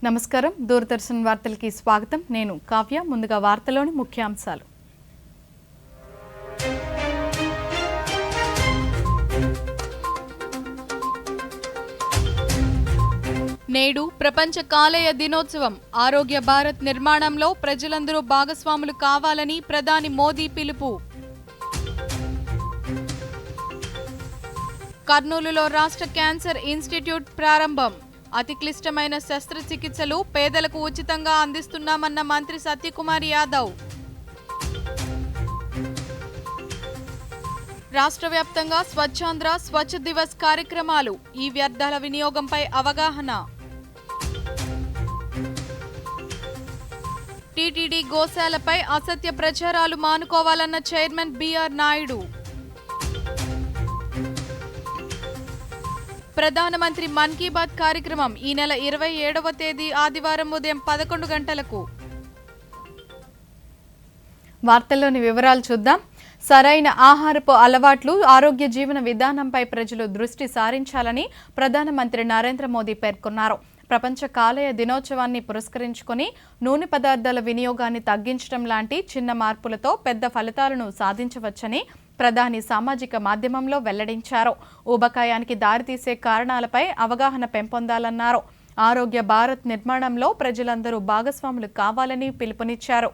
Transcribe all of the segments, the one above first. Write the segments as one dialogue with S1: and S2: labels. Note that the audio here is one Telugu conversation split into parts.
S1: నమస్కారం దూరదర్శన్ వార్తలకి స్వాగతం నేను కావ్య ముందుగా వార్తలోని ముఖ్యాంశాలు నేడు ప్రపంచ కాలేయ దినోత్సవం ఆరోగ్య భారత్ నిర్మాణంలో ప్రజలందరూ భాగస్వాములు కావాలని ప్రధాని మోదీ పిలుపు కర్నూలులో రాష్ట్ర క్యాన్సర్ ఇన్స్టిట్యూట్ ప్రారంభం అతి క్లిష్టమైన శస్త్రచికిత్సలు పేదలకు ఉచితంగా అందిస్తున్నామన్న మంత్రి సత్యకుమార్ యాదవ్ రాష్ట్ర వ్యాప్తంగా స్వచ్ఛాంధ్ర స్వచ్ఛ దివస్ కార్యక్రమాలు ఈ వ్యర్థాల వినియోగంపై అవగాహన టీటీడీ గోశాలపై అసత్య ప్రచారాలు మానుకోవాలన్న చైర్మన్ బిఆర్ నాయుడు ప్రధానమంత్రి మన్ కీ బాత్ కార్యక్రమం ఈ నెల 27వ తేదీ ఆదివారం ఉదయం 11 గంటలకు. వార్తల్లోని వివరాలు చూద్దాం. సరైన ఆహారపు అలవాట్లు ఆరోగ్య జీవన విధానంపై ప్రజలు దృష్టి సారించాలని ప్రధానమంత్రి నరేంద్ర మోదీ పేర్కొన్నారు. ప్రపంచ కాలేయ దినోత్సవాన్ని పురస్కరించుకొని నూనె పదార్థాల వినియోగాన్ని తగ్గించడం లాంటి చిన్న మార్పులతో పెద్ద ఫలితాలను సాధించవచ్చని ప్రధాని సామాజిక మాధ్యమంలో వెల్లడించారు. ఊబకాయానికి దారితీసే కారణాలపై అవగాహన పెంపొందాలన్నారు. ఆరోగ్య భారత్ నిర్మాణంలో ప్రజలందరూ భాగస్వాములు కావాలని పిలుపునిచ్చారు.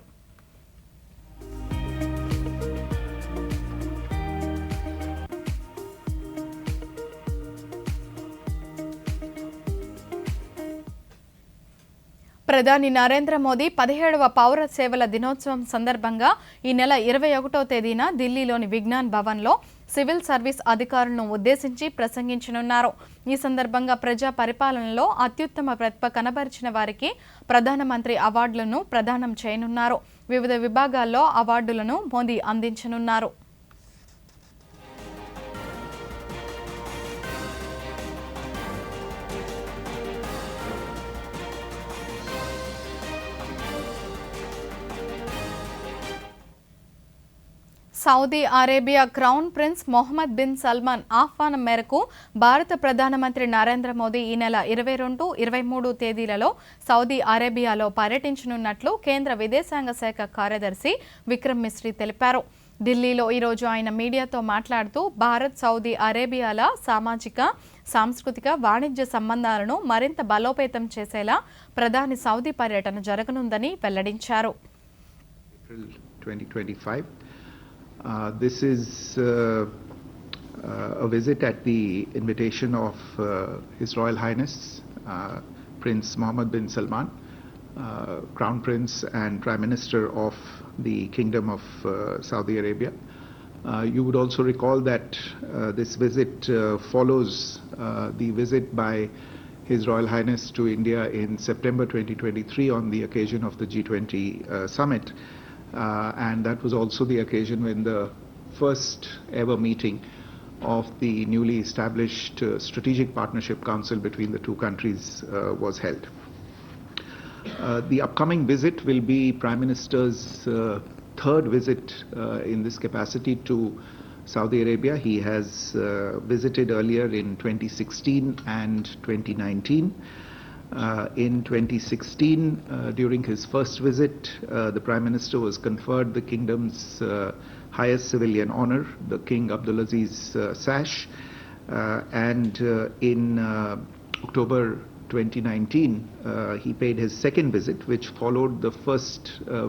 S1: ప్రధాని నరేంద్ర మోదీ 17వ పౌర సేవల దినోత్సవం సందర్భంగా ఈ నెల 21వ తేదీన ఢిల్లీలోని విజ్ఞాన్ భవన్లో సివిల్ సర్వీస్ అధికారులను ఉద్దేశించి ప్రసంగించనున్నారు. ఈ సందర్భంగా ప్రజా పరిపాలనలో అత్యుత్తమ ప్రతిభ కనబరిచిన వారికి ప్రధానమంత్రి అవార్డులను ప్రదానం చేయనున్నారు. వివిధ విభాగాల్లో అవార్డులను మోదీ అందించనున్నారు. Saudi Arabia crown prince Mohammed bin Salman ఆహ్వానం మేరకు భారత ప్రధానమంత్రి నరేంద్ర మోదీ ఈ నెల 22, 23 తేదీలలో సౌదీ అరేబియాలో పర్యటించనున్నట్లు కేంద్ర విదేశాంగ శాఖ కార్యదర్శి విక్రమ్ మిశ్రీ తెలిపారు. ఢిల్లీలో ఈరోజు ఆయన మీడియాతో మాట్లాడుతూ భారత్ సౌదీ అరేబియాల సామాజిక సాంస్కృతిక వాణిజ్య సంబంధాలను మరింత బలోపేతం చేసేలా ప్రధాని సౌదీ పర్యటన జరగనుందని వెల్లడించారు.
S2: This is a visit at the invitation of His Royal Highness Prince Mohammed bin Salman, Crown Prince and Prime Minister of the Kingdom of Saudi Arabia. You would also recall that this visit follows the visit by His Royal Highness to India in September 2023 on the occasion of the G20 summit. And that was also the occasion when the first ever meeting of the newly established Strategic Partnership Council between the two countries was held. The upcoming visit will be Prime Minister's third visit in this capacity to Saudi Arabia. He has visited earlier in 2016 and 2019. In 2016, during his first visit, the Prime Minister was conferred the kingdom's highest civilian honor, the King Abdulaziz Sash, and in October 2019, he paid his second visit, which followed the first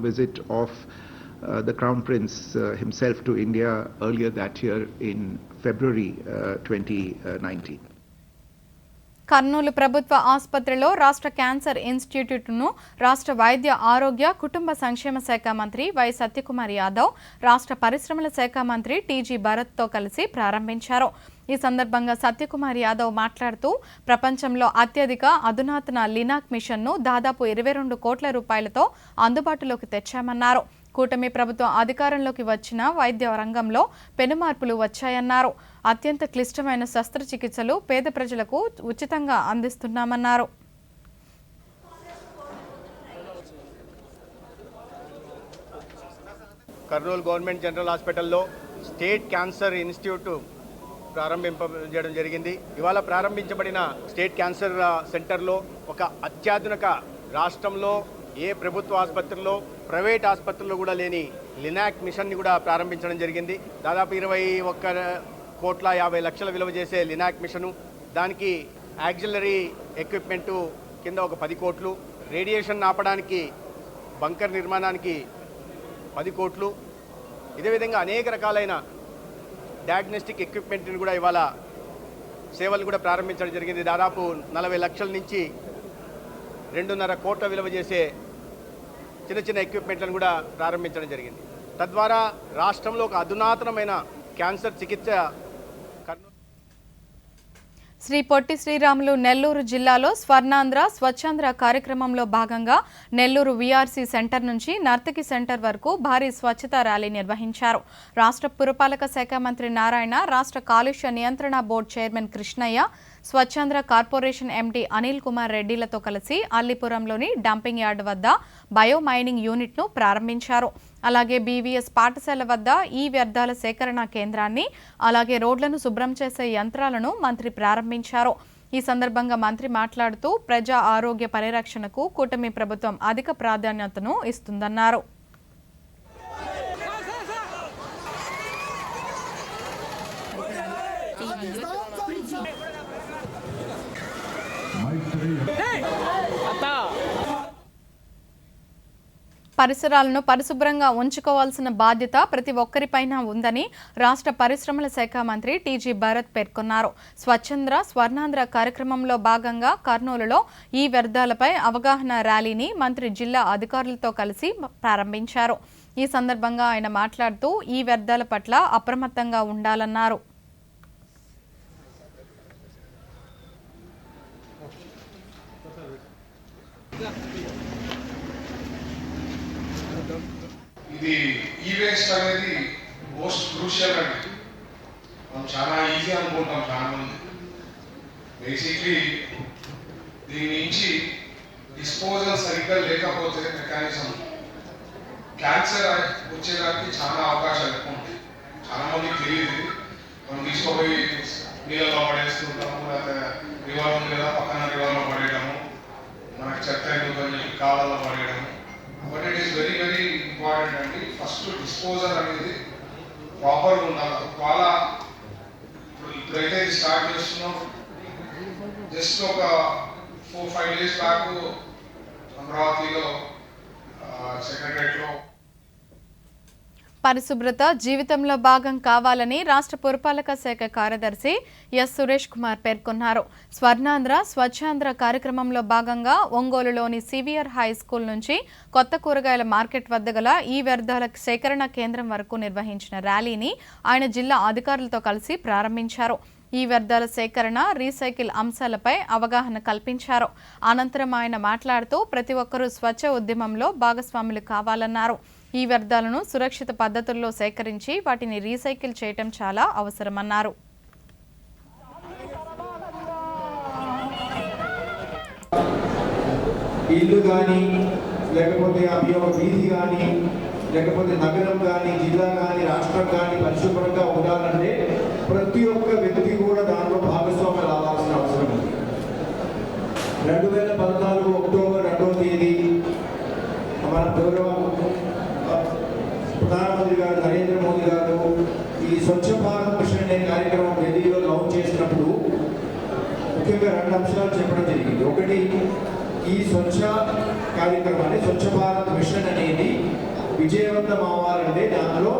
S2: visit of the Crown Prince himself to India earlier that year in February 2019.
S1: Kurnool ప్రభుత్వ ఆసుపత్రిలో రాష్ట్ర క్యాన్సర్ ఇన్స్టిట్యూట్ను రాష్ట్ర వైద్య ఆరోగ్య కుటుంబ సంక్షేమ శాఖ మంత్రి వై సత్యకుమార్ యాదవ్ రాష్ట్ర పరిశ్రమల శాఖ మంత్రి టీజీ భరత్తో కలిసి ప్రారంభించారు. ఈ సందర్భంగా సత్యకుమార్ యాదవ్ మాట్లాడుతూ ప్రపంచంలో అత్యధిక అధునాతన లినాక్ మిషన్ను దాదాపు 22 కోట్ల రూపాయలతో అందుబాటులోకి తెచ్చామన్నారు. కూటమి ప్రభుత్వం అధికారంలోకి వచ్చిన వైద్య రంగంలో పెనుమార్పులు వచ్చాయన్నారు. అత్యంత క్లిష్టమైన శస్త్రచికిత్సలు పేద ప్రజలకు ఉచితంగా అందిస్తున్నామన్నారు.
S3: కర్నూలు గవర్నమెంట్ జనరల్ హాస్పిటల్లో స్టేట్ క్యాన్సర్ ఇన్స్టిట్యూట్ ప్రారంభించడం జరిగింది. ఇవాళ ప్రారంభించబడిన స్టేట్ క్యాన్సర్ సెంటర్లో ఒక అత్యాధునిక రాష్ట్రంలో ఏ ప్రభుత్వ ఆసుపత్రుల్లో ప్రైవేట్ ఆసుపత్రుల్లో కూడా లేని లినాక్ మిషన్ని కూడా ప్రారంభించడం జరిగింది. దాదాపు 21,50,00,000 విలువ చేసే లినాక్ మిషను, దానికి యాక్సిలరీ ఎక్విప్మెంటు కింద ఒక 10 కోట్లు, రేడియేషన్ ఆపడానికి బంకర్ నిర్మాణానికి 10 కోట్లు, ఇదే విధంగా అనేక రకాలైన డయాగ్నోస్టిక్ ఎక్విప్మెంట్ని కూడా ఇవాళ సేవలు కూడా ప్రారంభించడం జరిగింది. దాదాపు 40 లక్షల నుంచి 2.5 కోట్ల విలువ చేసే చిన్న చిన్న ఎక్విప్మెంట్లను కూడా ప్రారంభించడం జరిగింది. తద్వారా రాష్ట్రంలో ఒక అధునాతనమైన క్యాన్సర్ చికిత్స
S1: శ్రీ పొట్టి శ్రీరాములు నెల్లూరు జిల్లాలో స్వర్ణాంధ్ర స్వచ్ఛాంధ్ర కార్యక్రమంలో భాగంగా నెల్లూరు వీఆర్సీ సెంటర్ నుంచి నర్తకి సెంటర్ వరకు భారీ స్వచ్ఛత ర్యాలీ నిర్వహించారు. రాష్ట్ర పురపాలక శాఖ మంత్రి నారాయణ, రాష్ట్ర కాలుష్య నియంత్రణ board chairman Krishnaiah, Swachhandhra corporation MD Anil Kumar రెడ్డిలతో కలిసి అల్లిపురంలోని డంపింగ్ యార్డ్ వద్ద బయో మైనింగ్ యూనిట్ను ప్రారంభించారు. అలాగే బీవీఎస్ పాఠశాల వద్ద ఈ వ్యర్థాల సేకరణ కేంద్రాన్ని, అలాగే రోడ్లను శుభ్రం చేసే యంత్రాలను మంత్రి ప్రారంభించారు. ఈ సందర్భంగా మంత్రి మాట్లాడుతూ ప్రజా ఆరోగ్య పరిరక్షణకు కూటమి ప్రభుత్వం అధిక ప్రాధాన్యతను ఇస్తుందన్నారు. పరిసరాలను పరిశుభ్రంగా ఉంచుకోవాల్సిన బాధ్యత ప్రతి ఒక్కరిపైన ఉందని రాష్ట్ర పరిశ్రమల శాఖ మంత్రి టీజీ భరత్ పేర్కొన్నారు. స్వచ్ఛాంధ్ర స్వర్ణాంధ్ర కార్యక్రమంలో భాగంగా కర్నూలులో ఈ వ్యర్థాలపై అవగాహన ర్యాలీని మంత్రి జిల్లా అధికారులతో కలిసి ప్రారంభించారు. ఈ సందర్భంగా ఆయన మాట్లాడుతూ ఈ వ్యర్థాల పట్ల అప్రమత్తంగా ఉండాలన్నారు.
S4: ఇది ఈ వేస్ట్ అనేది మోస్ట్ క్రూషియల్ అండి. మనం చాలా ఈజీ అనుకుంటాం చాలా మంది. బేసిక్లీ దీని నుంచి డిస్పోజల్ సరిగ్గా లేకపోతే మెకానిజం క్యాన్సర్ వచ్చేదానికి చాలా అవకాశాలు ఎక్కువ ఉంటాయి. చాలా మందికి తెలియదు. మనం తీసుకోపోయి నీళ్ళలో పడేస్తుంటాము, లేకపోతే రివర్లో లేదా పక్కన రివర్లో పడేయడము, మనకి చెత్త ఎందుకు అని కావాలో పడేయడము. But it is very very important అండి. ఫస్ట్ డిస్పోజల్ అనేది ప్రాపర్గా ఉండాలి. వాళ్ళ ఇప్పుడైతే ఇది స్టార్ట్ చేస్తున్నాం. జస్ట్ ఒక 4-5 days బ్యాక్ అమరావతిలో సెక్రటరేట్లో
S1: పరిశుభ్రత జీవితంలో భాగం కావాలని రాష్ట్ర పురపాలక శాఖ కార్యదర్శి ఎస్ సురేష్ కుమార్ పేర్కొన్నారు. స్వర్ణాంధ్ర స్వచ్ఛాంధ్ర కార్యక్రమంలో భాగంగా ఒంగోలులోని సివిఆర్ హై స్కూల్ నుంచి కొత్త కూరగాయల మార్కెట్ వద్ద గల ఈ వ్యర్థాల సేకరణ కేంద్రం వరకు నిర్వహించిన ర్యాలీని ఆయన జిల్లా అధికారులతో కలిసి ప్రారంభించారు. ఈ వ్యర్థాల సేకరణ, రీసైకిల్ అంశాలపై అవగాహన కల్పించారు. అనంతరం ఆయన మాట్లాడుతూ ప్రతి ఒక్కరూ స్వచ్ఛ ఉద్యమంలో భాగస్వాములు కావాలన్నారు. ఈ వ్యర్థాలను సురక్షిత పద్ధతుల్లో సేకరించి వాటిని రీసైకిల్ చేయటం చాలా అవసరమన్నారు.
S5: ఇల్లు కానీ, లేకపోతే అవి ఒక వీధి కానీ, లేకపోతే నగరం కానీ, జిల్లా కానీ, రాష్ట్రం కానీ పరిశుభ్రంగా ఉండాలంటే ప్రతి ఒక్క వ్యక్తి కూడా దాంట్లో భాగస్వామ్యం రావాల్సిన అవసరం ఉంది. 2014 అక్టోబర్ 2వ తేదీ మన గౌరవ ప్రధానమంత్రి గారు నరేంద్ర మోదీ గారు ఈ స్వచ్ఛ భారత్ మిషన్ అనే కార్యక్రమం ఢిల్లీలో లాంచ్ చేసినప్పుడు ముఖ్యంగా 2 అంశాలు చెప్పడం జరిగింది. ఒకటి, ఈ స్వచ్ఛ కార్యక్రమాన్ని స్వచ్ఛ భారత్ మిషన్ అనేది విజయవంతం అవ్వాలంటే దానిలో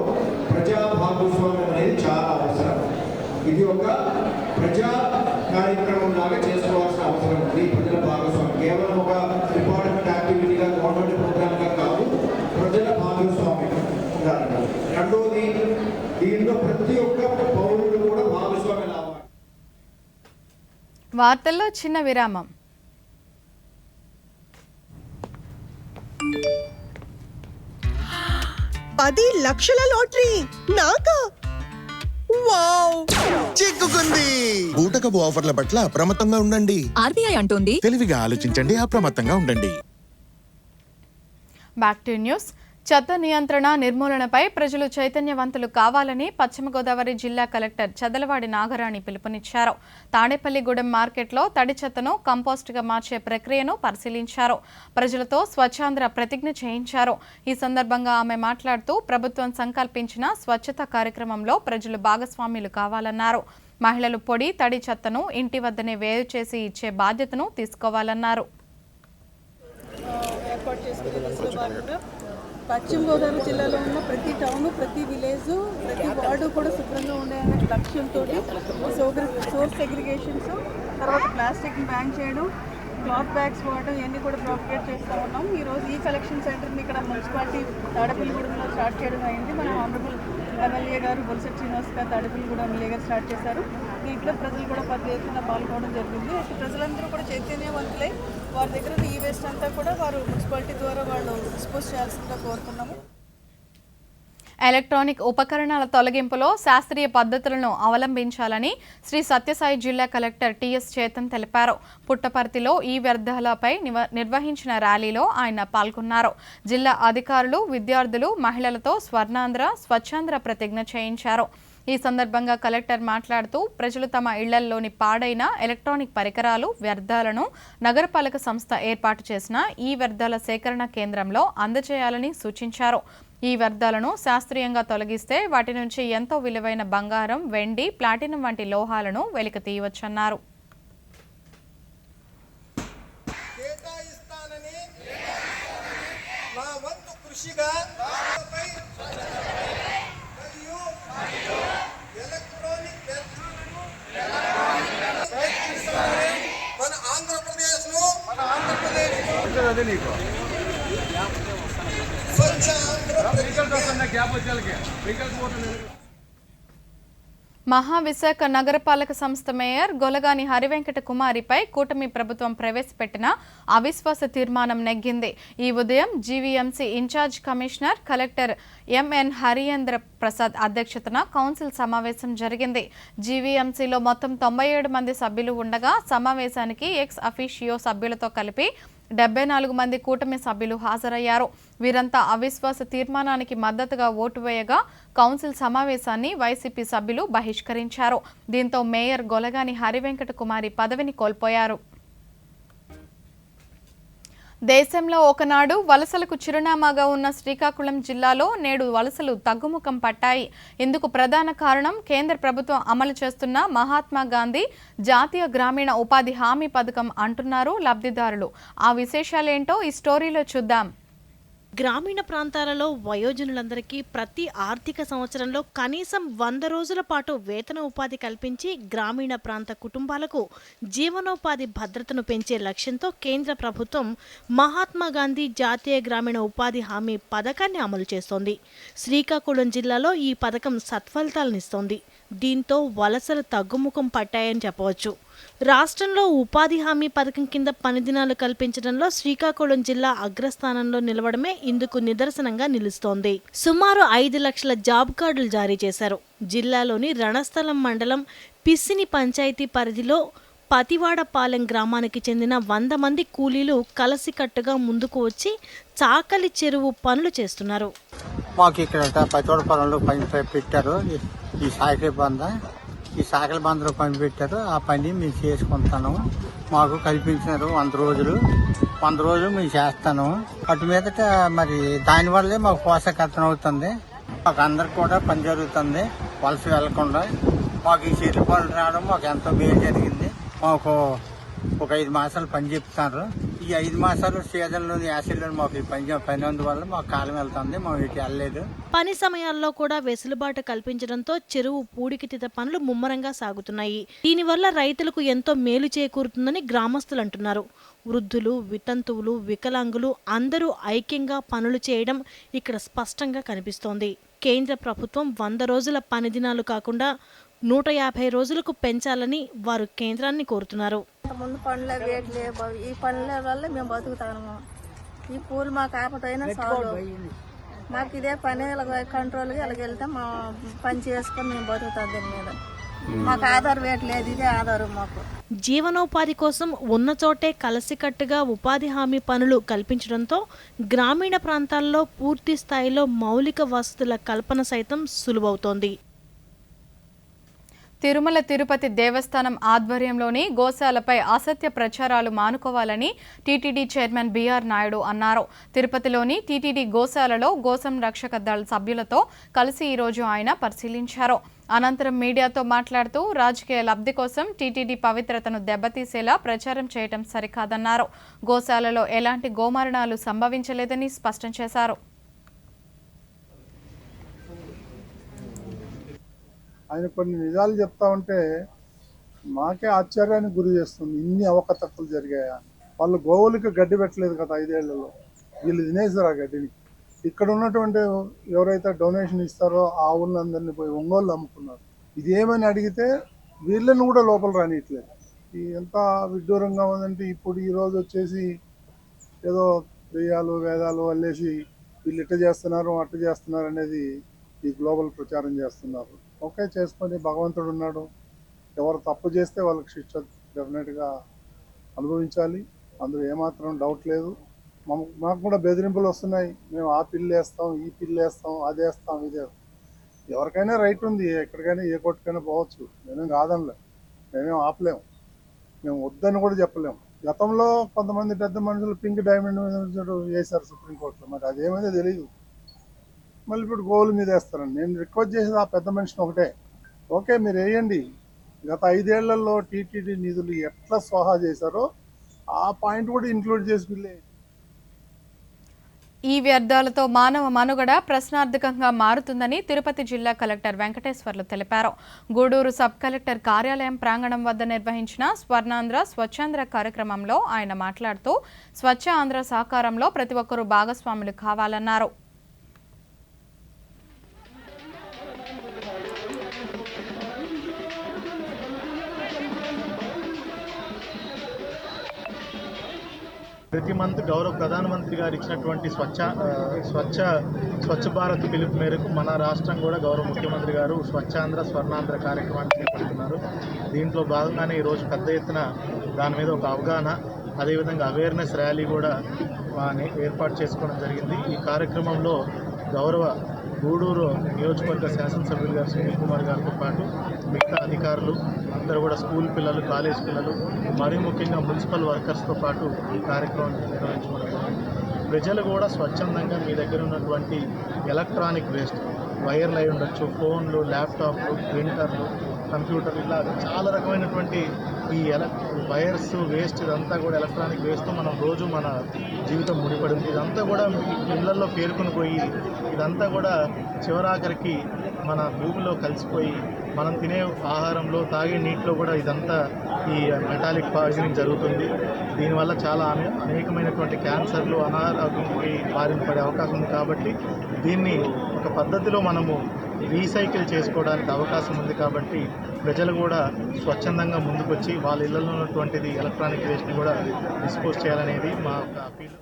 S5: ప్రజా భాగస్వామ్యం అనేది చాలా అవసరం. ఇది ఒక ప్రజా కార్యక్రమం లాగా చేసుకోవాల్సిన అవసరం ఉంది. ప్రజల భాగస్వామ్యం కేవలం ఒక డిపార్ట్మెంట్ యాక్టివిటీగా, గవర్నమెంట్ ప్రోగ్రామ్గా కాదు, ప్రజల భాగస్వామ్యం ఉండాలి. రెండోది, దీంట్లో ప్రతి ఒక్క పౌరుడు కూడా భాగస్వామ్యం అవ్వాలి.
S1: వార్తల్లో చిన్న విరామం.
S6: $10 లక్షల లాటరీ నాకా? వావ్!
S7: చిక్కుకుంది. బూటకపు ఆఫర్ల పట్ల అప్రమత్తంగా ఉండండి.
S6: ఆర్బీఐ అంటోంది
S7: తెలివిగా ఆలోచించండి, అప్రమత్తంగా ఉండండి.
S1: Back to news. చెత్త నియంత్రణ నిర్మూలనపై ప్రజలు చైతన్యవంతులు కావాలని పశ్చిమ గోదావరి జిల్లా కలెక్టర్ చదలవాడి నాగరాణి పిలుపునిచ్చారు. తాడేపల్లిగూడెం మార్కెట్లో తడి చెత్తను కంపోస్టుగా మార్చే ప్రక్రియను పరిశీలించారు. ప్రజలతో స్వచ్ఛాంధ్ర ప్రతిజ్ఞ చేయించారు. ఈ సందర్భంగా ఆమె మాట్లాడుతూ ప్రభుత్వం సంకల్పించిన స్వచ్ఛత కార్యక్రమంలో ప్రజలు భాగస్వాములు కావాలన్నారు. మహిళలు పొడి, తడి చెత్తను ఇంటి వద్దనే వేరు చేసి ఇచ్చే బాధ్యతను తీసుకోవాలన్నారు.
S8: పశ్చిమ గోదావరి జిల్లాలో ఉన్న ప్రతి టౌన్, ప్రతి విలేజ్, ప్రతి వార్డు కూడా శుభ్రంగా ఉండే అనే లక్ష్యంతో సోర్స్ సెగ్రిగేషన్స్, తర్వాత ప్లాస్టిక్ని బ్యాన్ చేయడం, క్లాత్ బ్యాగ్స్ వాడడం ఇవన్నీ కూడా ప్రాపగేట్ చేస్తూ ఉన్నాం. ఈరోజు ఈ కలెక్షన్ సెంటర్ని ఇక్కడ మున్సిపాలిటీ తాడేపల్లిగూడెంలో స్టార్ట్ చేయడం అయింది. మన ఆనరబుల్ ఎమ్మెల్యే గారు బొలిశెట్టి శ్రీనివాస్ గారు తాడేపల్లిగూడెం ఎమ్మెల్యే గారు స్టార్ట్ చేశారు. దీంట్లో ప్రజలు కూడా పెద్ద ఎత్తున పాల్గొనడం జరిగింది. ప్రజలందరూ కూడా చైతన్యవంతులై వారి దగ్గర ఈ వేస్ట్ అంతా కూడా వారు మున్సిపాలిటీ ద్వారా వాళ్ళు డిస్పోజ్ చేయాల్సిందిగా కోరుతున్నాము.
S1: ఎలక్ట్రానిక్ ఉపకరణాల తొలగింపులో శాస్త్రీయ పద్ధతులను అవలంబించాలని శ్రీ సత్యసాయి జిల్లా కలెక్టర్ టిఎస్ చేతన్ తెలిపారు. పుట్టపర్తిలో ఈ వ్యర్థాలపై నిర్వహించిన ర్యాలీలో ఆయన పాల్గొన్నారు. జిల్లా అధికారులు, విద్యార్థులు, మహిళలతో స్వర్ణాంధ్ర, స్వచ్ఛాంధ్ర ప్రతిజ్ఞ చేయించారు. ఈ సందర్భంగా కలెక్టర్ మాట్లాడుతూ ప్రజలు తమ ఇళ్లల్లోని పాడైన ఎలక్ట్రానిక్ పరికరాలు, వ్యర్థాలను నగరపాలక సంస్థ ఏర్పాటు చేసిన ఈ వ్యర్థాల సేకరణ కేంద్రంలో అందజేయాలని సూచించారు. ఈ వ్యర్థాలను శాస్త్రీయంగా తొలగిస్తే వాటి నుంచి ఎంతో విలువైన బంగారం, వెండి, ప్లాటినం వంటి లోహాలను వెలికి తీయవచ్చన్నారు. మహావిశాఖ నగరపాలక సంస్థ మేయర్ గొలగాని హరివెంకట కుమారిపై కూటమి ప్రభుత్వం ప్రవేశపెట్టిన అవిశ్వాస తీర్మానం నెగ్గింది. ఈ ఉదయం GVMC in charge commissioner collector MN Hariyendra Prasad అధ్యక్షతన కౌన్సిల్ సమావేశం జరిగింది. జీవీఎంసీలో మొత్తం 97 మంది సభ్యులు ఉండగా సమావేశానికి ఎక్స్ అఫీషియో సభ్యులతో కలిపి 74 మంది కూటమి సభ్యులు హాజరయ్యారు. వీరంతా అవిశ్వాస తీర్మానానికి మద్దతుగా ఓటు వేయగా కౌన్సిల్ సమావేశాన్ని వైసీపీ సభ్యులు బహిష్కరించారు. దీంతో మేయర్ గొలగాని హరివెంకట కుమారి పదవిని కోల్పోయారు. దేశంలో ఒకనాడు వలసలకు చిరునామాగా ఉన్న శ్రీకాకుళం జిల్లాలో నేడు వలసలు తగ్గుముఖం పట్టాయి. ఇందుకు ప్రధాన కారణం కేంద్ర ప్రభుత్వం అమలు చేస్తున్న మహాత్మా గాంధీ జాతీయ గ్రామీణ ఉపాధి హామీ పథకం అంటున్నారు లబ్ధిదారులు. ఆ విశేషాలేంటో ఈ స్టోరీలో చూద్దాం.
S9: గ్రామీణ ప్రాంతాలలో వయోజనులందరికీ ప్రతి ఆర్థిక సంవత్సరంలో కనీసం 100 రోజుల పాటు వేతన ఉపాధి కల్పించి గ్రామీణ ప్రాంత కుటుంబాలకు జీవనోపాధి భద్రతను పెంచే లక్ష్యంతో కేంద్ర ప్రభుత్వం మహాత్మా గాంధీ జాతీయ గ్రామీణ ఉపాధి హామీ పథకాన్ని అమలు చేస్తోంది. శ్రీకాకుళం జిల్లాలో ఈ పథకం సత్ఫలితాలనిస్తోంది. దీంతో వలసలు తగ్గుముఖం పట్టాయని చెప్పవచ్చు. రాష్ట్రంలో ఉపాధి హామీ పథకం కింద పని దినాలు కల్పించడంలో శ్రీకాకుళం జిల్లా అగ్రస్థానంలో నిలవడమే ఇందుకు నిదర్శనంగా నిలుస్తోంది. సుమారు 5 లక్షల జాబ్ కార్డులు జారీ చేశారు. జిల్లాలోని రణస్థలం మండలం పిస్సిని పంచాయతీ పరిధిలో పతివాడపాలెం గ్రామానికి చెందిన 100 మంది కూలీలు కలసికట్టుగా ముందుకు వచ్చి చాకలి చెరువు పనులు చేస్తున్నారు.
S10: మాకు ఇక్కడ పతివాడపాలెంలో పని పెట్టారు. ఈ సాకలి బందలో పని పెట్టారు. ఆ పని మేము చేసుకుంటాను. మాకు కల్పించినారు 100 రోజులు. 100 రోజులు మేము చేస్తాను. అటు మీదట మరి దానివల్లే మాకు పోషకర్తం అవుతుంది. మాకు అందరికి కూడా పని జరుగుతుంది. వలస వెళ్లకుండా మాకు ఈ చెట్ల పనులు రావడం మాకు ఎంతో మేలు జరిగింది. మాకు ఒక 5 మాసాలు పని చెప్తున్నారు. ఈ 5 మాసాలు సీజన్లోని యాసిడ్లో మాకు ఈ పని అందువల్ల మాకు కాలం వెళ్తుంది. మేము ఇటు వెళ్ళలేదు.
S9: పని సమయాల్లో కూడా వెసులుబాటు కల్పించడంతో చెరువు పూడికితీత పనులు ముమ్మరంగా సాగుతున్నాయి. దీనివల్ల రైతులకు ఎంతో మేలు చేకూరుతుందని గ్రామస్తులు అంటున్నారు. వృద్ధులు, వితంతువులు, వికలాంగులు అందరూ ఐక్యంగా పనులు చేయడం ఇక్కడ స్పష్టంగా కనిపిస్తోంది. కేంద్ర ప్రభుత్వం 100 రోజుల పని దినాలు కాకుండా 150 రోజులకు పెంచాలని వారు కేంద్రాన్ని కోరుతున్నారు.
S8: ముందు పనులే వేయట్లే, ఈ పనుల వల్ల మేము బతుకుతాము. ఈ పూలు మాకు ఆపదైనా చాలు. మాకు ఇదే పని కంట్రోల్గా ఇలాగ వెళ్తే మా పని చేసుకొని మేము బతుకుతాం. దీని మీద మాకు ఆధార్ వేట్ లేదు, ఇదే ఆధారం మాకు.
S9: జీవనోపాధి కోసం ఉన్న చోటే కలిసికట్టుగా ఉపాధి హామీ పనులు కల్పించడంతో గ్రామీణ ప్రాంతాల్లో పూర్తి స్థాయిలో మౌలిక వసతుల కల్పన సైతం సులువవుతోంది.
S1: తిరుమల తిరుపతి దేవస్థానం ఆధ్వర్యంలోని గోశాలపై అసత్య ప్రచారాలు మానుకోవాలని టీటీడీ చైర్మన్ బీఆర్ నాయుడు అన్నారు. తిరుపతిలోని టీటీడీ గోశాలలో గోసంరక్షక దళ సభ్యులతో కలిసి ఈరోజు ఆయన పరిశీలించారు. అనంతరం మీడియాతో మాట్లాడుతూ రాజకీయ లబ్ధి కోసం టీటీడీ పవిత్రతను దెబ్బతీసేలా ప్రచారం చేయడం సరికాదన్నారు. గోశాలలో ఎలాంటి గోమరణాలు సంభవించలేదని స్పష్టం చేశారు.
S11: ఆయన కొన్ని నిజాలు చెప్తా ఉంటే మాకే ఆశ్చర్యానికి గురి చేస్తుంది. ఇన్ని అవకతవకలు జరిగాయా? వాళ్ళు గోవులకి గడ్డి పెట్టలేదు కదా 5 ఏళ్లలో, వీళ్ళు తినేసారు ఆ గడ్డిని. ఇక్కడ ఉన్నటువంటి ఎవరైతే డొనేషన్ ఇస్తారో ఆ ఊళ్ళందరినీ పోయి ఒంగోలు అమ్ముకున్నారు. ఇది ఏమని అడిగితే వీళ్ళని కూడా లోపల రానియట్లేదు. ఈ ఎంత విడ్డూరంగా ఉందంటే ఇప్పుడు ఈరోజు వచ్చేసి ఏదో దెయ్యాలు వేదాలు వల్లేసి వీళ్ళు ఇట్ట చేస్తున్నారు అట్ట చేస్తున్నారు అనేది ఈ గ్లోబల్ ప్రచారం చేస్తున్నారు. ఓకే, చేసుకొని భగవంతుడు ఉన్నాడు. ఎవరు తప్పు చేస్తే వాళ్ళకి శిక్ష డెఫినెట్గా అనుభవించాలి, అందులో ఏమాత్రం డౌట్ లేదు. మాకు కూడా బెదిరింపులు వస్తున్నాయి, మేము ఆ పిల్లు వేస్తాం, ఈ పిల్లు వేస్తాం, అది వేస్తాం, ఇదే. ఎవరికైనా రైట్ ఉంది, ఎక్కడికైనా ఏ కోర్టుకైనా పోవచ్చు, మేమేం కాదనిలే, మేమేం ఆపలేము, మేము వద్దని కూడా చెప్పలేము. గతంలో కొంతమంది పెద్ద మనుషులు పింక్ డైమండ్ వేశారు సుప్రీంకోర్టులో, మరి అదేమైందో తెలియదు. మళ్ళీ ఇప్పుడు గోవుల మీద వేస్తారండి. నేను రిక్వెస్ట్ చేసేది ఆ పెద్ద మనిషిని ఒకటే, ఓకే మీరు వేయండి, గత 5 ఏళ్లలో టీటీడీ నిధులు ఎట్లా స్వాహా చేశారో ఆ పాయింట్ కూడా ఇంక్లూడ్ చేసి పిల్లే.
S1: ఈ వ్యర్థాలతో మానవ మనుగడ ప్రశ్నార్థకంగా మారుతుందని తిరుపతి జిల్లా కలెక్టర్ వెంకటేశ్వర్లు తెలిపారు. గూడూరు సబ్ కలెక్టర్ కార్యాలయం ప్రాంగణం వద్ద నిర్వహించిన స్వర్ణాంధ్ర స్వచ్ఛాంధ్ర కార్యక్రమంలో ఆయన మాట్లాడుతూ స్వచ్ఛ ఆంధ్ర సాకారంలో ప్రతి ఒక్కరూ భాగస్వాములు కావాలన్నారు.
S12: ప్రతి మంత్ గౌరవ ప్రధానమంత్రి గారు ఇచ్చినటువంటి స్వచ్ఛ భారత్ పిలుపు మేరకు మన రాష్ట్రం కూడా గౌరవ ముఖ్యమంత్రి గారు స్వచ్ఛాంధ్ర స్వర్ణాంధ్ర కార్యక్రమాన్ని చేపడుతున్నారు. దీంట్లో భాగంగానే ఈరోజు పెద్ద ఎత్తున దాని మీద ఒక అవగాహన, అదేవిధంగా అవేర్నెస్ ర్యాలీ కూడా ఏర్పాటు చేసుకోవడం జరిగింది. ఈ కార్యక్రమంలో గౌరవ గూడూరు నియోజకవర్గ శాసనసభ్యులు గారు సునీల్ కుమార్ గారితో పాటు మిగతా అధికారులు అందరూ కూడా స్కూల్ పిల్లలు, కాలేజ్ పిల్లలు, మరీ ముఖ్యంగా మున్సిపల్ వర్కర్స్తో పాటు ఈ కార్యక్రమం నిర్వహించడం. ప్రజలు కూడా స్వచ్ఛందంగా మీ దగ్గర ఉన్నటువంటి ఎలక్ట్రానిక్ వేస్ట్, వైర్లు అయి ఉండొచ్చు, ఫోన్లు, ల్యాప్టాప్లు, ప్రింటర్లు, కంప్యూటర్లు, ఇలా చాలా రకమైనటువంటి ఈ వైర్స్ వేస్ట్, ఇదంతా కూడా ఎలక్ట్రానిక్ వేస్ట్తో మనం రోజు మన జీవితం ముడిపడింది. ఇదంతా కూడా ఇళ్లలో పేరుకుని పోయి ఇదంతా కూడా చివరాఖరికి మన భూమిలో కలిసిపోయి మనం తినే ఆహారంలో, తాగే నీటిలో కూడా ఇదంతా ఈ మెటాలిక్ పాయిజనింగ్ జరుగుతుంది. దీనివల్ల చాలా అనేకమైనటువంటి క్యాన్సర్లు, అనారోగ్యంకి బారిన పడే అవకాశం ఉంది. కాబట్టి దీన్ని ఒక పద్ధతిలో మనము రీసైకిల్ చేసుకోవడానికి అవకాశం ఉంది. కాబట్టి ప్రజలు కూడా స్వచ్ఛందంగా ముందుకొచ్చి వాళ్ళ ఇళ్లలో ఉన్నటువంటిది ఎలక్ట్రానిక్ వేస్ట్ని కూడా డిస్పోజ్ చేయాలనేది మా యొక్క అపీల్.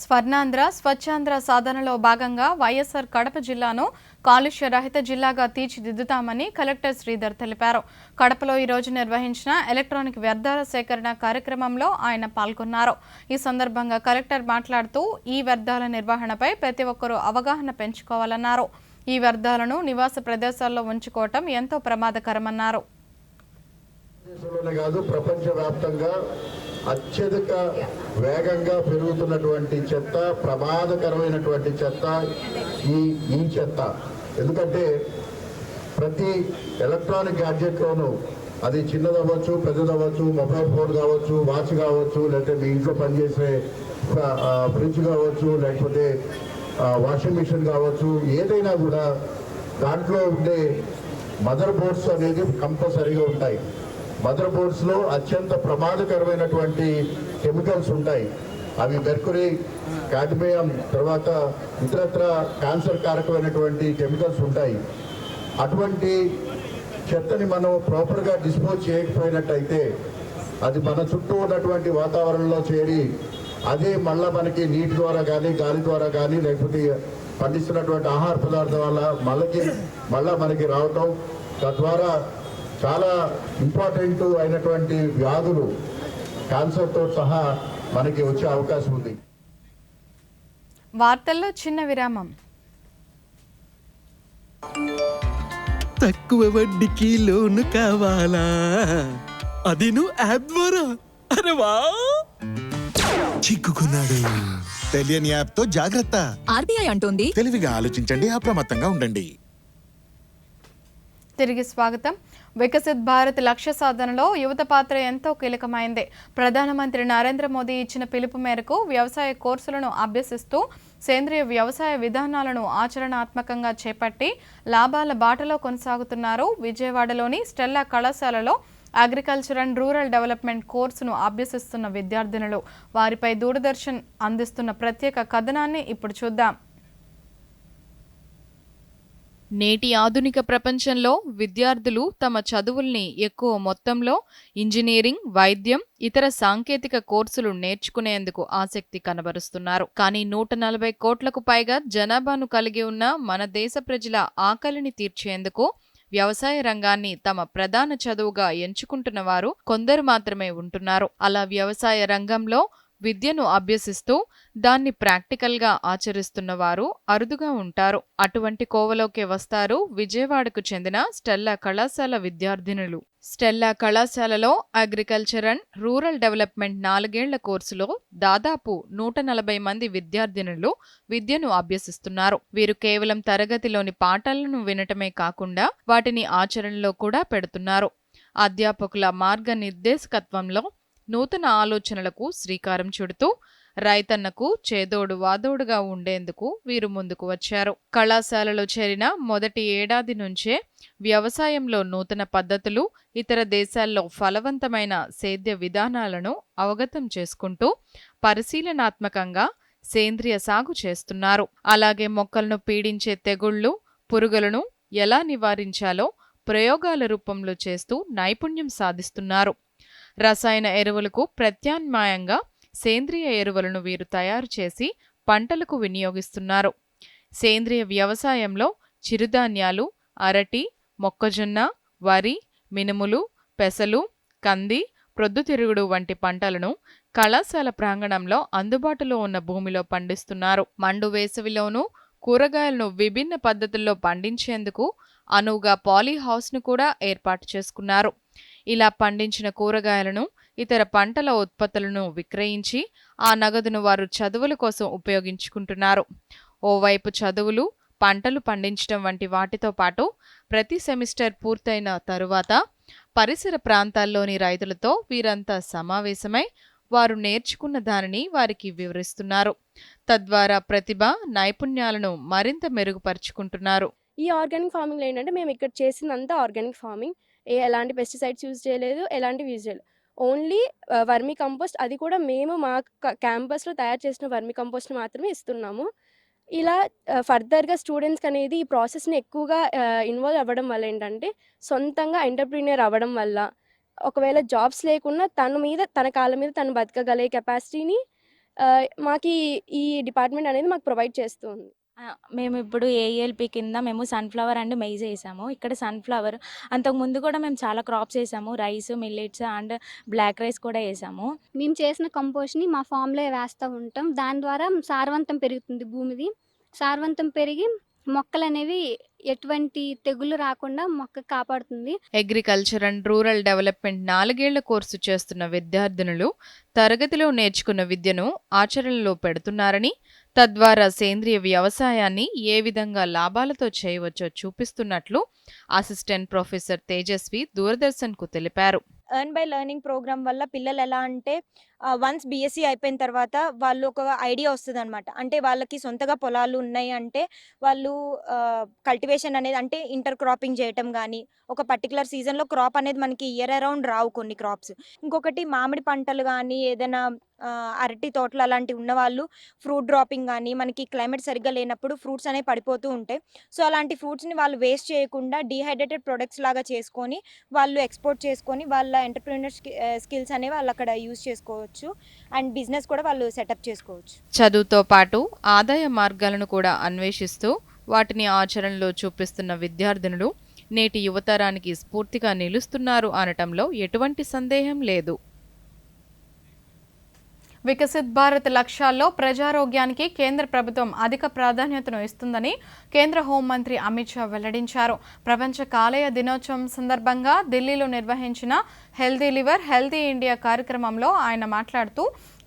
S1: స్వర్ణాంధ్ర స్వచ్ఛాంధ్ర సాధనలో భాగంగా వైఎస్ఆర్ కడప జిల్లాను కాలుష్య రహిత జిల్లాగా తీర్చిదిద్దుతామని కలెక్టర్ శ్రీధర్ తెలిపారు. కడపలో ఈరోజు నిర్వహించిన ఎలక్ట్రానిక్ వ్యర్థాల సేకరణ కార్యక్రమంలో ఆయన పాల్గొన్నారు. ఈ సందర్భంగా కలెక్టర్ మాట్లాడుతూ ఈ వ్యర్థాల నిర్వహణపై ప్రతి ఒక్కరూ అవగాహన పెంచుకోవాలన్నారు. ఈ వ్యర్థాలను నివాస ప్రదేశాల్లో ఉంచుకోవటం ఎంతో ప్రమాదకరమన్నారు.
S5: కాదు, ప్రపంచవ్యాప్తంగా అత్యధిక వేగంగా పెరుగుతున్నటువంటి చెత్త, ప్రమాదకరమైనటువంటి చెత్త ఈ చెత్త. ఎందుకంటే ప్రతి ఎలక్ట్రానిక్ గ్యాడ్జెట్లోనూ, అది చిన్నదవ్వచ్చు, పెద్దదవ్వచ్చు, మొబైల్ ఫోన్ కావచ్చు, వాచ్ కావచ్చు, లేకపోతే మీ ఇంట్లో పనిచేసే ఫ్రిడ్జ్ కావచ్చు, లేకపోతే వాషింగ్ మిషన్ కావచ్చు, ఏదైనా కూడా దాంట్లో ఉండే మదర్ బోర్డ్స్ అనేది కంపల్సరీగా ఉంటాయి. మదర్ బోర్డ్స్లో అత్యంత ప్రమాదకరమైనటువంటి కెమికల్స్ ఉంటాయి. అవి మెర్క్యూరీ, కాడ్మియం, తర్వాత ఇతరత్ర క్యాన్సర్ కారకమైనటువంటి కెమికల్స్ ఉంటాయి. అటువంటి చెత్తని మనం ప్రాపర్గా డిస్పోజ్ చేయకపోయినట్టయితే అది మన చుట్టూ ఉన్నటువంటి వాతావరణంలో చేరి అదే మళ్ళీ మనకి నీటి ద్వారా కానీ, గాలి ద్వారా కానీ, లేకపోతే పండిస్తున్నటువంటి ఆహార పదార్థాల వల్ల మళ్ళా మనకి రావటం,
S11: తద్వారా చాలా ఇంపార్టెంట్ అయినటువంటి వ్యాధులు క్యాన్సర్తో సహా మనకి వచ్చే అవకాశం ఉంది.
S1: వార్తల్లో చిన్న విరామం.
S13: తక్కువ వడ్డీకి లోను కావాలా? అది నువ్వు యాప్ ద్వారా? అరే వా, చిక్కుకున్నాడు.
S7: తెలియని యాప్ తో జాగ్రత్త.
S6: ఆర్బీఐ అంటోంది
S7: తెలివిగా ఆలోచించండి, అప్రమత్తంగా ఉండండి.
S1: తిరిగి స్వాగతం. వికసిత్ భారత్ లక్ష్య సాధనలో యువత పాత్ర ఎంతో కీలకమైంది. ప్రధానమంత్రి నరేంద్ర మోదీ ఇచ్చిన పిలుపు మేరకు వ్యవసాయ కోర్సులను అభ్యసిస్తూ సేంద్రియ వ్యవసాయ విధానాలను ఆచరణాత్మకంగా చేపట్టి లాభాల బాటలో కొనసాగుతున్నారు. విజయవాడలోని స్టెల్లా కళాశాలలో అగ్రికల్చర్ అండ్ రూరల్ డెవలప్మెంట్ కోర్సును అభ్యసిస్తున్న విద్యార్థినులు. వారిపై దూరదర్శన్ అందిస్తున్న ప్రత్యేక కథనాన్ని ఇప్పుడు చూద్దాం. నేటి ఆధునిక ప్రపంచంలో విద్యార్థులు తమ చదువుల్ని ఎక్కువ మొత్తంలో ఇంజనీరింగ్, వైద్యం, ఇతర సాంకేతిక కోర్సులు నేర్చుకునేందుకు ఆసక్తి కనబరుస్తున్నారు. కానీ 140 కోట్లకు పైగా జనాభాను కలిగి ఉన్న మన దేశ ప్రజల ఆకలిని తీర్చేందుకు వ్యవసాయ రంగాన్ని తమ ప్రధాన చదువుగా ఎంచుకుంటున్న వారు కొందరు మాత్రమే ఉంటున్నారు. అలా వ్యవసాయ రంగంలో విద్యను అభ్యసిస్తూ దాన్ని ప్రాక్టికల్గా ఆచరిస్తున్న వారు అరుదుగా ఉంటారు. అటువంటి కోవలోకే వస్తారు విజయవాడకు చెందిన స్టెల్లా కళాశాల విద్యార్థినులు. స్టెల్లా కళాశాలలో అగ్రికల్చర్ అండ్ రూరల్ డెవలప్మెంట్ 4 ఏళ్ల కోర్సులో దాదాపు 140 మంది విద్యార్థినులు విద్యను అభ్యసిస్తున్నారు. వీరు కేవలం తరగతిలోని పాఠాలను వినటమే కాకుండా వాటిని ఆచరణలో కూడా పెడుతున్నారు. అధ్యాపకుల మార్గనిర్దేశకత్వంలో నూతన ఆలోచనలకు శ్రీకారం చుడుతూ రైతన్నకు చేదోడు వాదోడుగా ఉండేందుకు వీరు ముందుకు వచ్చారు. కళాశాలలో చేరిన మొదటి ఏడాది నుంచే వ్యవసాయంలో నూతన పద్ధతులు, ఇతర దేశాల్లో ఫలవంతమైన సేద్య విధానాలను అవగతం చేసుకుంటూ పరిశీలనాత్మకంగా సేంద్రియ సాగు చేస్తున్నారు. అలాగే మొక్కలను పీడించే తెగుళ్లు, పురుగులను ఎలా నివారించాలో ప్రయోగాల రూపంలో చేస్తూ నైపుణ్యం సాధిస్తున్నారు. రసాయన ఎరువులకు ప్రత్యామ్నాయంగా సేంద్రియ ఎరువులను వీరు తయారు చేసి పంటలకు వినియోగిస్తున్నారు. సేంద్రియ వ్యవసాయంలో చిరుధాన్యాలు, అరటి, మొక్కజొన్న, వరి, మినుములు, పెసలు, కంది, ప్రొద్దుతిరుగుడు వంటి పంటలను కళాశాల ప్రాంగణంలో అందుబాటులో ఉన్న భూమిలో పండిస్తున్నారు. మండు వేసవిలోనూ కూరగాయలను విభిన్న పద్ధతుల్లో పండించేందుకు అనువుగా పాలీహౌస్ను కూడా ఏర్పాటు చేసుకున్నారు. ఇలా పండించిన కూరగాయలను, ఇతర పంటల ఉత్పత్తులను విక్రయించి ఆ నగదును వారు చదువుల కోసం ఉపయోగించుకుంటున్నారు. ఓవైపు చదువులు, పంటలు పండించడం వంటి వాటితో పాటు ప్రతి సెమిస్టర్ పూర్తయిన తరువాత పరిసర ప్రాంతాల్లోని రైతులతో వీరంతా సమావేశమై వారు నేర్చుకున్న దానిని వారికి వివరిస్తున్నారు. తద్వారా ప్రతిభ, నైపుణ్యాలను మరింత మెరుగుపరుచుకుంటున్నారు.
S14: ఈ ఆర్గానిక్ ఫార్మింగ్లో ఏంటంటే మేము ఇక్కడ చేసిందంతా ఆర్గానిక్ ఫార్మింగ్. ఎలాంటి పెస్టిసైడ్స్ యూజ్ చేయలేదు, ఎలాంటివి యూజ్ చేయలేదు. ఓన్లీ వర్మీ కంపోస్ట్, అది కూడా మేము మా క్యాంపస్లో తయారు చేసిన వర్మీ కంపోస్ట్ మాత్రమే ఇస్తున్నాము. ఇలా ఫర్దర్గా స్టూడెంట్స్కి అనేది ఈ ప్రాసెస్ని ఎక్కువగా ఇన్వాల్వ్ అవ్వడం వల్ల ఏంటంటే సొంతంగా ఎంటర్ప్రీనియర్ అవ్వడం వల్ల ఒకవేళ జాబ్స్ లేకున్నా తన కాళ్ళ మీద తను బతకగలే కెపాసిటీని మాకు ఈ డిపార్ట్మెంట్ అనేది మాకు ప్రొవైడ్ చేస్తుంది.
S15: మేము ఇప్పుడు ఏఎల్పి కింద మేము సన్ఫ్లవర్ అండ్ మెయిజ్ వేసాము. ఇక్కడ సన్ఫ్లవర్ అంతకుముందు కూడా మేము చాలా క్రాప్స్ వేసాము. Rice, millets and black rice కూడా వేసాము.
S16: మేము చేసిన కంపోస్ట్ని మా ఫామ్లో వేస్తూ ఉంటాం. దాని ద్వారా సారవంతం పెరుగుతుంది, భూమిది సారవంతం పెరిగి మొక్కలు అనేవి ఎటువంటి తెగులు రాకుండా మొక్క కాపాడుతుంది.
S1: అగ్రికల్చర్ అండ్ రూరల్ డెవలప్మెంట్ 4 ఏళ్ల కోర్సు చేస్తున్న విద్యార్థినులు తరగతిలో నేర్చుకున్న విద్యను ఆచరణలో పెడుతున్నారని, తద్వారా సేంద్రియ వ్యవసాయాన్ని ఏ విధంగా లాభాలతో చేయవచ్చో చూపిస్తున్నట్లు అసిస్టెంట్ ప్రొఫెసర్ తేజస్వి దూరదర్శన్కు తెలిపారు.
S15: ఎర్న్ బై లెర్నింగ్ ప్రోగ్రామ్ వల్ల పిల్లలు ఎలా అంటే వన్స్ బీఎస్సీ అయిపోయిన తర్వాత వాళ్ళు ఒక ఐడియా వస్తుంది అనమాట. అంటే వాళ్ళకి సొంతగా పొలాలు ఉన్నాయి అంటే వాళ్ళు కల్టివేషన్ అనేది అంటే ఇంటర్ క్రాపింగ్ చేయటం కానీ, ఒక పర్టికులర్ సీజన్లో క్రాప్ అనేది మనకి ఇయర్ అరౌండ్ రావు కొన్ని క్రాప్స్. ఇంకొకటి మామిడి పంటలు కానీ, ఏదైనా అరటి తోటలు అలాంటివి ఉన్నవాళ్ళు ఫ్రూట్ డ్రాపింగ్ కానీ, మనకి క్లైమేట్ సరిగ్గా లేనప్పుడు ఫ్రూట్స్ అనేవి పడిపోతూ ఉంటాయి. సో అలాంటి ఫ్రూట్స్ని వాళ్ళు వేస్ట్ చేయకుండా డీహైడ్రేటెడ్ ప్రొడక్ట్స్ లాగా చేసుకొని వాళ్ళు ఎక్స్పోర్ట్ చేసుకొని వాళ్ళ ఎంటర్ప్రీనర్ స్కిల్స్ అనేవి వాళ్ళు అక్కడ యూజ్ చేసుకోవచ్చు అండ్ బిజినెస్ కూడా వాళ్ళు సెటప్ చేసుకోవచ్చు.
S1: చదువుతో పాటు ఆదాయ మార్గాలను కూడా అన్వేషిస్తూ వాటిని ఆచరణలో చూపిస్తున్న విద్యార్థినులు
S17: నేటి యువతరానికి స్ఫూర్తిగా నిలుస్తున్నారు అనటంలో ఎటువంటి సందేహం లేదు.
S1: వికసిత్ భారత్ లక్ష్యాల్లో ప్రజారోగ్యానికి కేంద్ర ప్రభుత్వం అధిక ప్రాధాన్యతను ఇస్తుందని కేంద్ర హోంమంత్రి అమిత్ షా వెల్లడించారు. ప్రపంచ కాలేయ దినోత్సవం సందర్భంగా ఢిల్లీలో నిర్వహించిన హెల్దీ లివర్ హెల్దీ ఇండియా కార్యక్రమంలో ఆయన మాట్లాడుతూ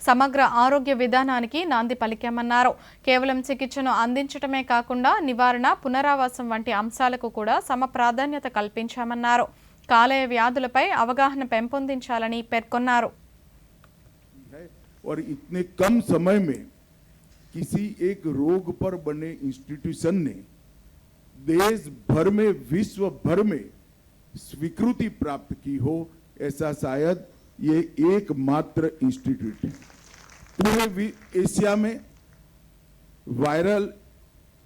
S1: సమగ్ర ఆరోగ్య విధానానికి నాంది పలికామన్నారు. కేవలం చికిత్సను అందించడమే కాకుండా నివారణ, పునరావాసం వంటి అంశాలకు కూడా సమ ప్రాధాన్యత కల్పించామన్నారు. కాలేయ వ్యాధులపై అవగాహన పెంపొందించాలని పేర్కొన్నారు.
S18: और इतने कम समय में किसी एक रोग पर बने इंस्टीट्यूशन ने देश भर में, विश्व भर में स्वीकृति प्राप्त की हो, ऐसा शायद ये एकमात्र इंस्टीट्यूट है। पूरे एशिया में वायरल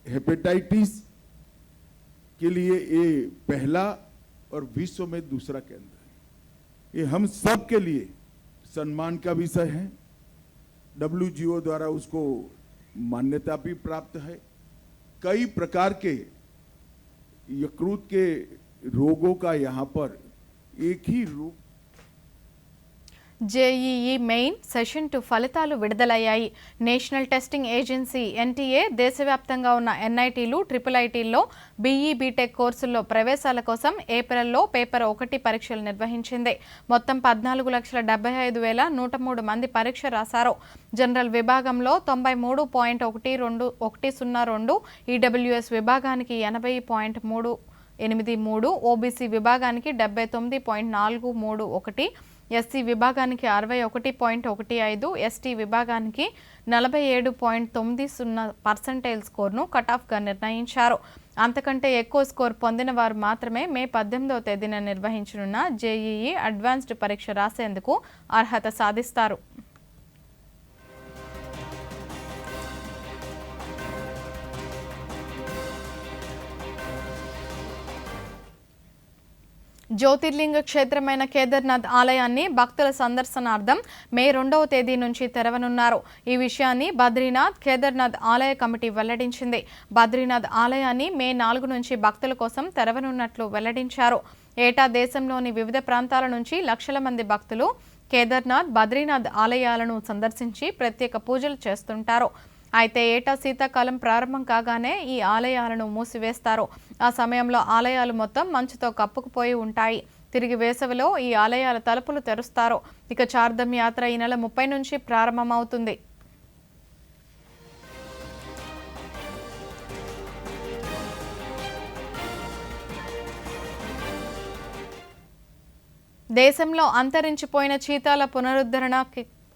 S18: हेपेटाइटिस के लिए ये पहला और विश्व में दूसरा केंद्र है। ये हम सब के लिए सम्मान का विषय है। WGO द्वारा उसको मान्यता भी प्राप्त है। कई प्रकार के यकृत के रोगों का यहाँ पर एक ही रूप.
S1: జేఈఈ మెయిన్ సెషన్ 2 ఫలితాలు విడుదలయ్యాయి. నేషనల్ టెస్టింగ్ ఏజెన్సీ NTA దేశవ్యాప్తంగా ఉన్న NITలు, IIITల్లో BE బీటెక్ కోర్సుల్లో ప్రవేశాల కోసం ఏప్రిల్లో పేపర్ 1 పరీక్షలు నిర్వహించింది. మొత్తం 14,75,103 మంది పరీక్ష రాశారు. జనరల్ విభాగంలో 93.1202, EWS విభాగానికి 80.383, OBC విభాగానికి 79.431, SC విభాగానికి 61.15, ST విభాగానికి 47.90% స్కోర్ను కటాఫ్గా నిర్ణయించారు. అంతకంటే ఎక్కువ స్కోర్ పొందిన వారు మాత్రమే మే 18వ తేదీన నిర్వహించనున్న జేఈఈ అడ్వాన్స్డ్ పరీక్ష రాసేందుకు అర్హత సాధిస్తారు. జ్యోతిర్లింగ క్షేత్రమైన కేదార్నాథ్ ఆలయాన్ని భక్తుల సందర్శనార్థం మే 2వ తేదీ నుంచి తెరవనున్నారు. ఈ విషయాన్ని బద్రీనాథ్ కేదార్నాథ్ ఆలయ కమిటీ వెల్లడించింది. బద్రీనాథ్ ఆలయాన్ని మే 4 నుంచి భక్తుల కోసం తెరవనున్నట్లు వెల్లడించారు. ఏటా దేశంలోని వివిధ ప్రాంతాల నుంచి లక్షల మంది భక్తులు కేదార్నాథ్, బద్రీనాథ్ ఆలయాలను సందర్శించి ప్రత్యేక పూజలు చేస్తుంటారు. అయితే ఏటా శీతాకాలం ప్రారంభం కాగానే ఈ ఆలయాలను మూసివేస్తారు. ఆ సమయంలో ఆలయాలు మొత్తం మంచుతో కప్పుకుపోయి ఉంటాయి. తిరిగి వేసవిలో ఈ ఆలయాల తలుపులు తెరుస్తారు. ఇక చార్ధమ్ యాత్ర ఈ నెల 30 నుంచి ప్రారంభమవుతుంది. దేశంలో అంతరించిపోయిన చీతాల పునరుద్ధరణ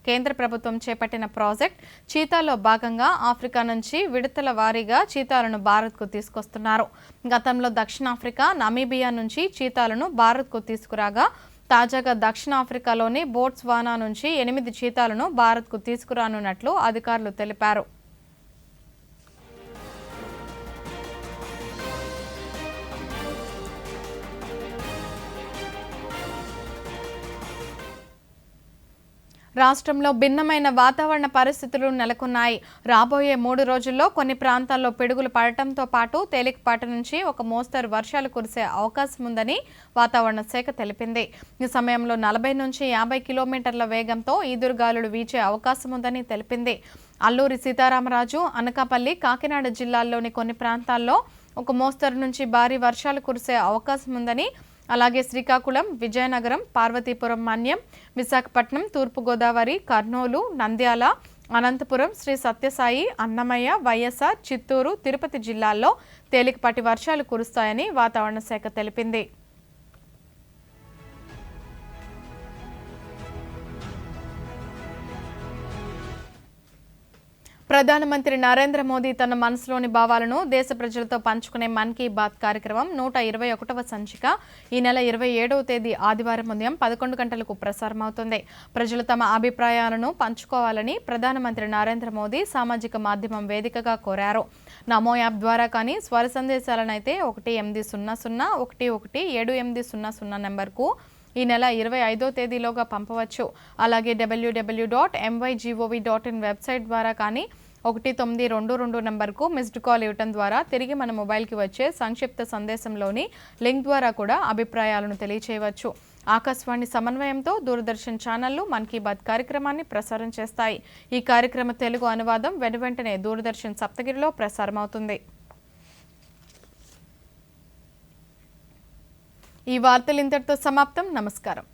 S1: కేంద్ర ప్రభుత్వం చేపట్టిన ప్రాజెక్ట్ చీతాలో భాగంగా ఆఫ్రికా నుంచి విడతల వారీగా చీతాలను భారత్కు తీసుకొస్తున్నారు. గతంలో దక్షిణాఫ్రికా, నమీబియా నుంచి చీతాలను భారత్కు తీసుకురాగా తాజాగా దక్షిణాఫ్రికాలోని బోట్స్వానా నుంచి 8 చీతాలను భారత్కు తీసుకురానున్నట్లు అధికారులు తెలిపారు. రాష్ట్రంలో భిన్నమైన వాతావరణ పరిస్థితులు నెలకొన్నాయి. రాబోయే 3 రోజుల్లో కొన్ని ప్రాంతాల్లో పిడుగులు పడటంతో పాటు తేలికపాటి నుంచి ఒక మోస్తరు వర్షాలు కురిసే అవకాశం ఉందని వాతావరణ శాఖ తెలిపింది. ఈ సమయంలో 40 నుంచి 50 కిలోమీటర్ల వేగంతో ఈదురుగాలులు వీచే అవకాశం ఉందని తెలిపింది. అల్లూరి సీతారామరాజు, అనకాపల్లి, కాకినాడ జిల్లాల్లోని కొన్ని ప్రాంతాల్లో ఒక మోస్తరు నుంచి భారీ వర్షాలు కురిసే అవకాశం ఉందని, అలాగే శ్రీకాకుళం, విజయనగరం, పార్వతీపురం, మన్యం, విశాఖపట్నం, తూర్పుగోదావరి, కర్నూలు, నంద్యాల, అనంతపురం, శ్రీ సత్యసాయి, అన్నమయ్య, వైఎస్ఆర్, చిత్తూరు, తిరుపతి జిల్లాల్లో తేలికపాటి వర్షాలు కురుస్తాయని వాతావరణ శాఖ తెలిపింది. ప్రధానమంత్రి నరేంద్ర మోదీ తన మనసులోని భావాలను దేశ ప్రజలతో పంచుకునే మన్ కీ బాత్ కార్యక్రమం 121వ సంచిక ఈ నెల 27వ తేదీ ఆదివారం ఉదయం 11 గంటలకు ప్రసారమవుతుంది. ప్రజలు తమ అభిప్రాయాలను పంచుకోవాలని ప్రధానమంత్రి నరేంద్ర మోదీ సామాజిక మాధ్యమం వేదికగా కోరారు. నమో యాప్ ద్వారా కానీ స్వర సందేశాలనైతే 1800111700 నెంబర్కు ఈ నెల 25వ తేదీలోగా పంపవచ్చు. అలాగే www.mygov.in వెబ్సైట్ ద్వారా కానీ 1922 నంబర్కు మిస్డ్ కాల్ ఇవ్వటం ద్వారా తిరిగి మన మొబైల్కి వచ్చే సంక్షిప్త సందేశంలోని లింక్ ద్వారా కూడా అభిప్రాయాలను తెలియచేయవచ్చు. ఆకాశవాణి సమన్వయంతో దూరదర్శన్ ఛానళ్లు మన్ కీ బాత్ కార్యక్రమాన్ని ప్రసారం చేస్తాయి. ఈ కార్యక్రమ తెలుగు అనువాదం వెనువెంటనే దూరదర్శన్ సప్తగిరిలో ప్రసారమవుతుంది. ఈ వార్తలు ఇంతటితో సమాప్తం. నమస్కారం.